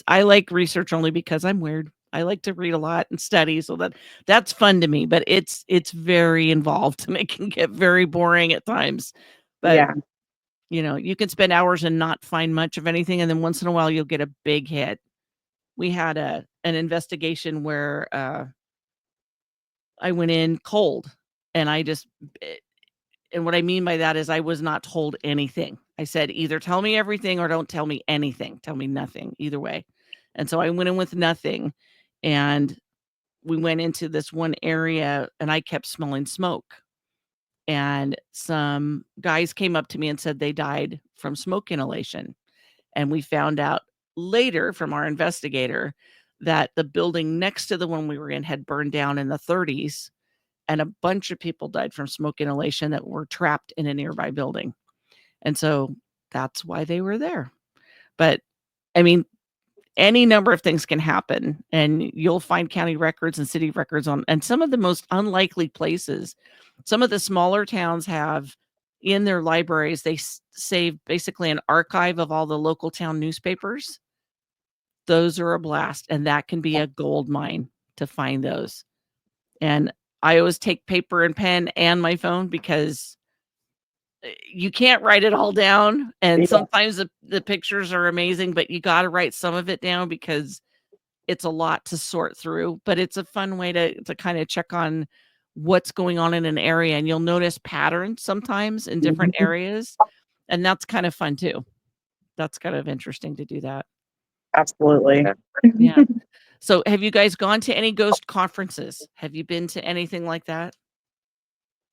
I like research only because I'm weird. I like to read a lot and study, so that's fun to me, but it's very involved and it can get very boring at times. But Yeah. you can spend hours and not find much of anything, and then once in a while you'll get a big hit. We had an investigation where I went in cold, and and what I mean by that is I was not told anything. I said, either tell me everything or don't tell me anything. Tell me nothing, either way. And so I went in with nothing, and we went into this one area, and I kept smelling smoke. And some guys came up to me and said they died from smoke inhalation. And we found out later from our investigator that the building next to the one we were in had burned down in the 30s, and a bunch of people died from smoke inhalation that were trapped in a nearby building. And so that's why they were there. But I mean, any number of things can happen, and you'll find county records and city records and some of the most unlikely places. Some of the smaller towns have in their libraries, they save basically an archive of all the local town newspapers. Those are a blast, and that can be a gold mine to find those. And I always take paper and pen and my phone because you can't write it all down. And Yeah. sometimes the pictures are amazing, but you got to write some of it down because it's a lot to sort through. But it's a fun way to kind of check on what's going on in an area. And you'll notice patterns sometimes in different areas. And that's kind of fun too. That's kind of interesting to do that. Absolutely. Yeah. So have you guys gone to any ghost conferences? Have you been to anything like that?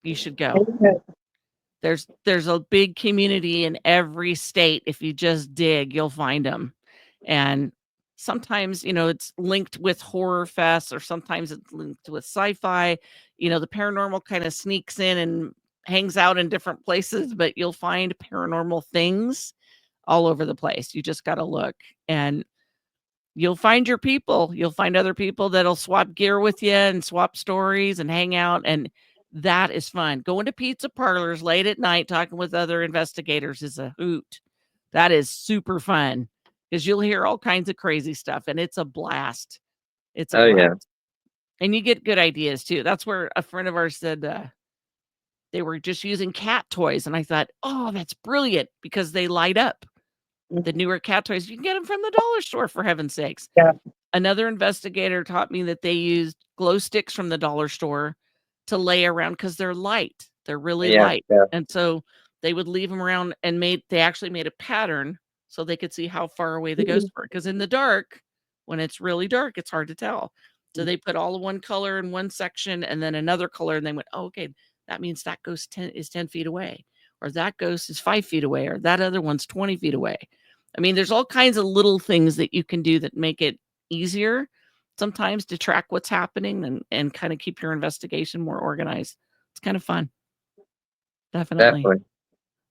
You should go. There's a big community in every state. If you just dig, you'll find them. And sometimes, it's linked with horror fests, or sometimes it's linked with sci-fi. The paranormal kind of sneaks in and hangs out in different places, but you'll find paranormal things all over the place. You just got to look, and you'll find your people. You'll find other people that'll swap gear with you and swap stories and hang out. And that is fun. Going to pizza parlors late at night, talking with other investigators is a hoot. That is super fun because you'll hear all kinds of crazy stuff, and it's a blast. It's a blast. Yeah. And you get good ideas too. That's where a friend of ours said they were just using cat toys. And I thought, oh, that's brilliant because they light up. The newer cat toys, you can get them from the dollar store, for heaven's sakes. Yeah. Another investigator taught me that they used glow sticks from the dollar store to lay around because they're light. They're really light. Yeah. And so they would leave them around, and they actually made a pattern so they could see how far away the ghosts were. Because in the dark, when it's really dark, it's hard to tell. So they put all of one color in one section and then another color, and they went, oh, okay, that means that ghost is 10 feet away, or that ghost is 5 feet away, or that other one's 20 feet away. I mean, there's all kinds of little things that you can do that make it easier sometimes to track what's happening and kind of keep your investigation more organized. It's kind of fun. Definitely.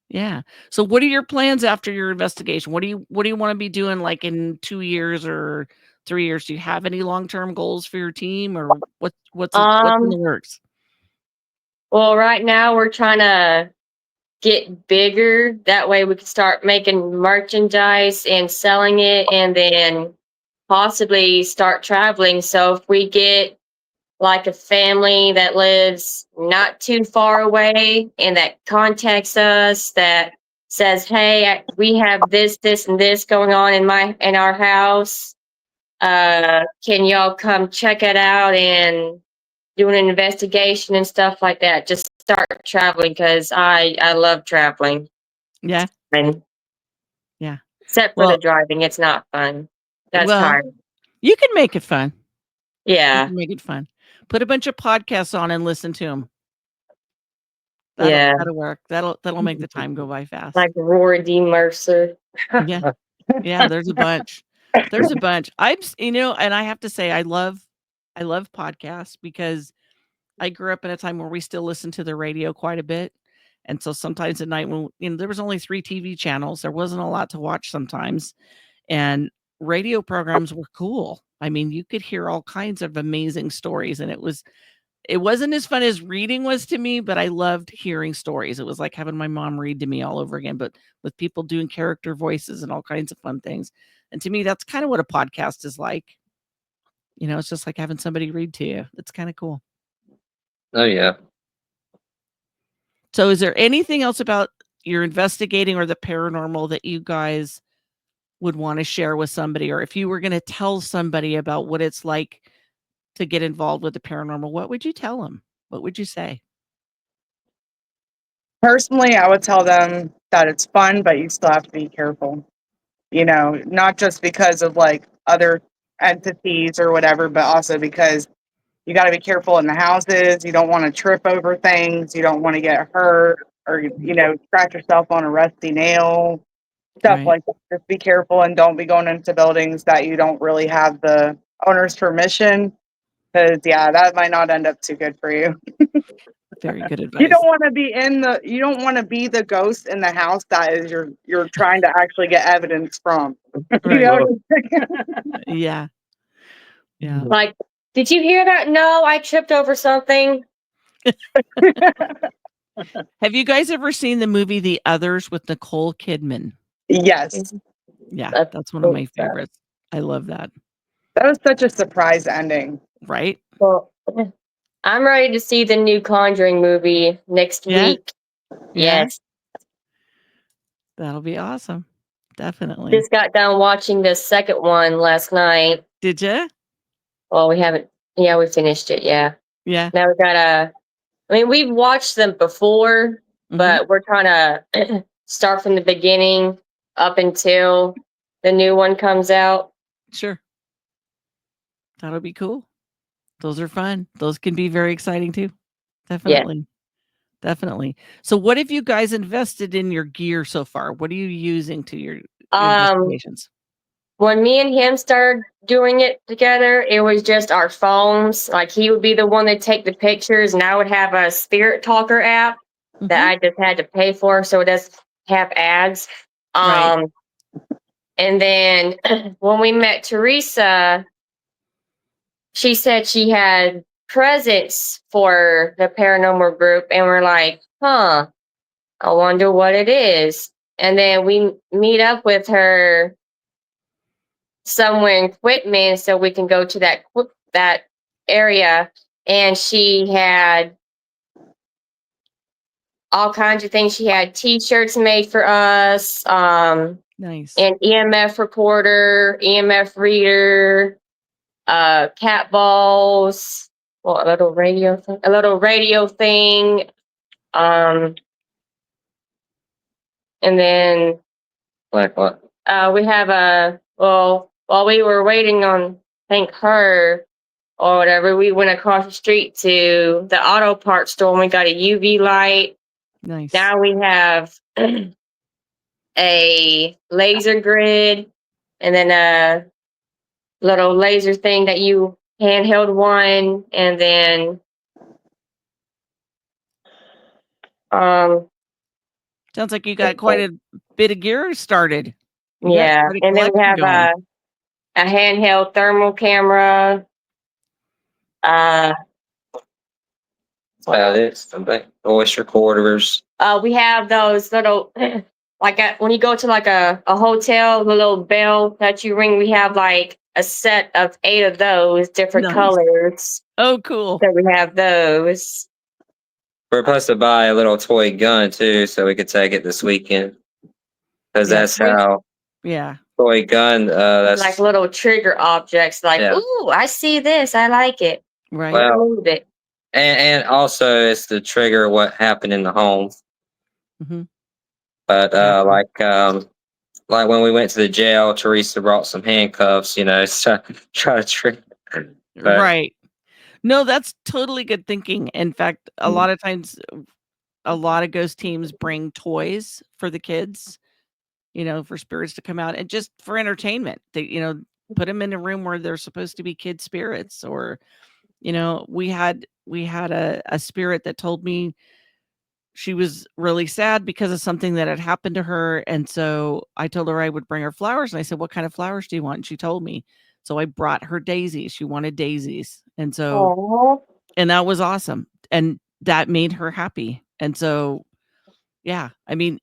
Yeah. So what are your plans after your investigation? What do you want to be doing like in 2 years or 3 years? Do you have any long-term goals for your team, or what's in the works? Well, right now we're trying to get bigger. That way we can start making merchandise and selling it, and then possibly start traveling. So if we get like a family that lives not too far away and that contacts us that says, "Hey, we have this, this, and this going on in our house. Can y'all come check it out and do an investigation and stuff like that?" Just start traveling because I love traveling. Yeah. And Yeah. except for the driving, it's not fun. That's tiring. You can make it fun. You Yeah. can make it fun. Put a bunch of podcasts on and listen to them. Yeah. That'll work. That'll make the time go by fast. Like Rory D. Mercer. Yeah. Yeah, there's a bunch. There's a bunch. And I have to say I love podcasts because I grew up in a time where we still listen to the radio quite a bit. And so sometimes at night when there was only 3 TV channels, there wasn't a lot to watch sometimes. And radio programs were cool. I mean, you could hear all kinds of amazing stories, and it wasn't as fun as reading was to me, but I loved hearing stories. It was like having my mom read to me all over again, but with people doing character voices and all kinds of fun things. And to me, that's kind of what a podcast is like. It's just like having somebody read to you. It's kind of cool. Oh yeah. So is there anything else about your investigating or the paranormal that you guys would want to share with somebody? Or if you were going to tell somebody about what it's like to get involved with the paranormal, what would you tell them? What would you say? Personally, I would tell them that it's fun, but you still have to be careful. Not just because of like other entities or whatever, but also because you got to be careful in the houses. You don't want to trip over things. You don't want to get hurt or, scratch yourself on a rusty nail, stuff Right. like that. Just be careful and don't be going into buildings that you don't really have the owner's permission. Because, yeah, that might not end up too good for you. Very good advice. You don't want to be the ghost in the house that is you're trying to actually get evidence from. Right. What I'm saying? Yeah. Yeah. Like, did you hear that? No, I tripped over something. Have you guys ever seen the movie The Others with Nicole Kidman? Yes. Yeah, that's one of my favorites. I love that. That was such a surprise ending. Right? Well, I'm ready to see the new Conjuring movie next week. Yeah. Yes. That'll be awesome. Definitely. Just got done watching the second one last night. Did you? Well, we haven't. Yeah, we finished it. Yeah. Yeah. Now we gotta. I mean, we've watched them before, but we're trying to start from the beginning up until the new one comes out. Sure. That'll be cool. Those are fun. Those can be very exciting too. Definitely. Yeah. Definitely. So what have you guys invested in your gear so far? What are you using to your investigations? When me and him started doing it together, it was just our phones. Like he would be the one that take the pictures, and I would have a Spirit Talker app that I just had to pay for, so it doesn't have ads. Right. And then when we met Teresa, she said she had presents for the paranormal group, and we're like, I wonder what it is. And then we meet up with her somewhere in Quitman so we can go to that area, and she had all kinds of things. She had t-shirts made for us, nice, an EMF recorder, EMF reader, cat balls, well, a little radio thing, and then Like what? we have while we were waiting on, I think, her or whatever, we went across the street to the auto parts store and we got a UV light. Nice. Now we have a laser grid and then a little laser thing that you handheld one, and then sounds like you got quite a bit of gear started. Yeah, and then we have a handheld thermal camera. About it. Something. Voice recorders. We have those little, when you go to like a hotel, the little bell that you ring, we have like a set of 8 of those different Nice. colors. Oh, cool. So we have those. We're supposed to buy a little toy gun too, so we could take it this weekend. Because Yeah, that's toy- how Yeah. toy gun. That's Like little trigger objects, like, Yeah. ooh, I see this, I like it. Right. Well, Remove it. and also it's to trigger what happened in the home. Mhm. But Exactly. like when we went to the jail, Teresa brought some handcuffs, to try to trigger. But Right. No, that's totally good thinking. In fact, a lot of times, a lot of ghost teams bring toys for the kids, for spirits to come out and just for entertainment. They, put them in a room where they're supposed to be kid spirits. Or, we had a spirit that told me she was really sad because of something that had happened to her. And so I told her I would bring her flowers. And I said, "What kind of flowers do you want?" And she told me. So I brought her daisies. She wanted daisies. And so, Oh, and that was awesome. And that made her happy. And so, yeah, I mean,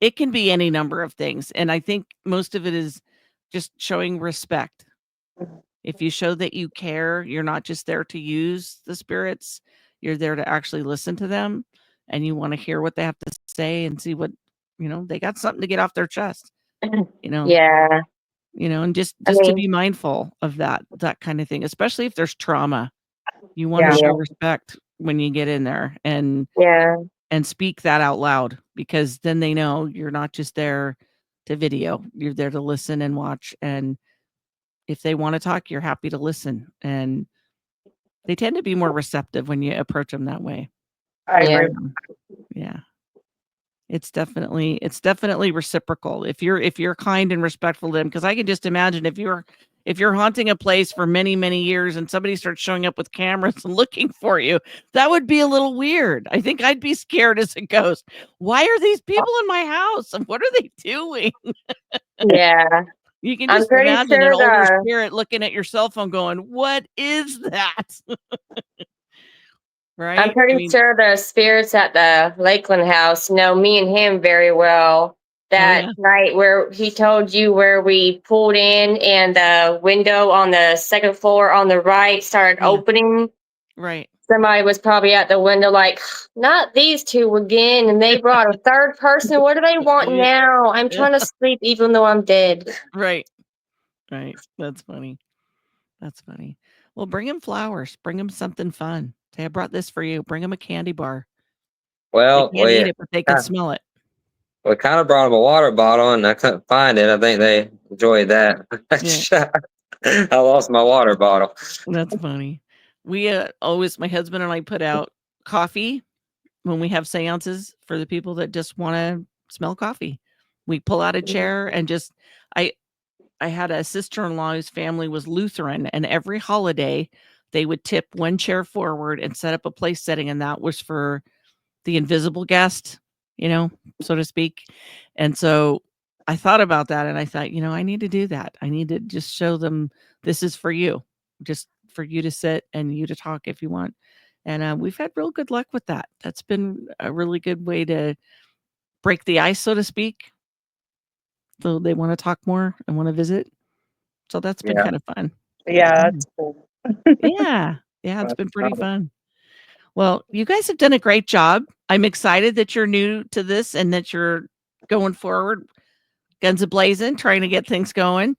it can be any number of things. And I think most of it is just showing respect. If you show that you care, you're not just there to use the spirits, you're there to actually listen to them, and you want to hear what they have to say and see what, they got something to get off their chest, yeah. and just I to mean, be mindful of that kind of thing, especially if there's trauma. You want to Yeah. show yeah, respect when you get in there and yeah. speak that out loud, because then they know you're not just there to video, you're there to listen and watch. And if they want to talk, you're happy to listen. And they tend to be more receptive when you approach them that way. I Yeah. agree. Yeah. It's definitely reciprocal. If you're kind and respectful to them, because I can just imagine if you're haunting a place for many, many years and somebody starts showing up with cameras and looking for you, that would be a little weird. I think I'd be scared as a ghost. Why are these people in my house? And what are they doing? Yeah. You can I'm just pretty imagine an sure older the spirit looking at your cell phone going, "What is that?" I'm Right? I pretty mean, sure the spirits at the Lakeland house know me and him very well. oh That yeah, night where he told you where we pulled in and the window on the second floor on the right started yeah, opening. right. Somebody was probably at the window like, not these two again. And they brought a third person. What do they want Yeah, now? I'm trying to sleep even though I'm dead. right, right. That's funny. That's funny. Well, bring him flowers. Bring him something fun. Say, "I brought this for you." Bring him a candy bar. They well, can't eat it, but they can smell it. we kind of brought them a water bottle, and I couldn't find it. I think they enjoyed that. Yeah, I lost my water bottle. that's funny. We always, my husband and I put out coffee when we have seances for the people that just want to smell coffee. We pull out a chair and just, I I had a sister-in-law whose family was Lutheran, and every holiday they would tip one chair forward and set up a place setting, and that was for the invisible guest, so to speak. And so I thought about that and I thought, I need to do that. I need to just show them, this is for you, just for you to sit and you to talk if you want. And we've had real good luck with that. That's been a really good way to break the ice, so to speak. So they want to talk more and want to visit. So that's been Yeah. kind of fun. Yeah, Yeah. that's cool. Yeah. Yeah, it's That's been pretty awesome. fun. Well, you guys have done a great job. I'm excited that you're new to this and that you're going forward, guns a-blazing, trying to get things going.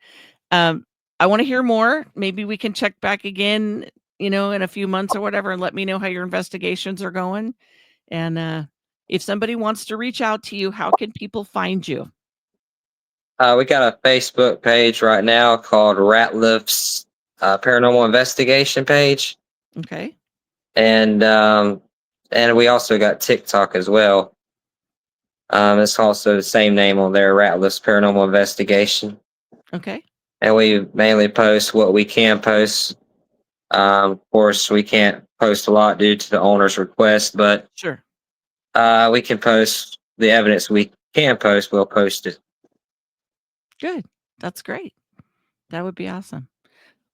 Um, I want to hear more. Maybe we can check back again, in a few months or whatever, and let me know how your investigations are going. And if somebody wants to reach out to you, how can people find you? We got a Facebook page right now called Ratliff's Paranormal Investigation page, Okay. and we also got TikTok as well. It's also the same name on there, Ratliff's Paranormal Investigation, Okay. and we mainly post what we can post. Of course, we can't post a lot due to the owner's request, but Sure. we can post the evidence we can post. We'll post it. Good. That's great. That would be awesome.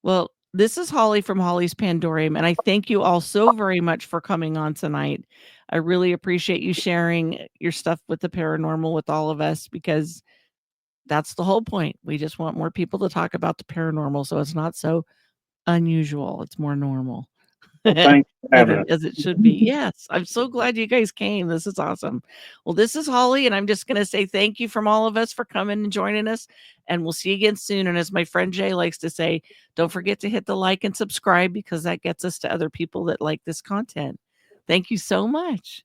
Well, this is Holly from Holly's Pandorium, and I thank you all so very much for coming on tonight. I really appreciate you sharing your stuff with the paranormal with all of us, because that's the whole point. We just want more people to talk about the paranormal, so it's not so unusual. It's more normal. Well, thanks for having us. As it should be. Yes, I'm so glad you guys came. This is awesome. Well, this is Holly, and I'm just going to say thank you from all of us for coming and joining us, and we'll see you again soon. And as my friend Jay likes to say, don't forget to hit the like and subscribe, because that gets us to other people that like this content. Thank you so much.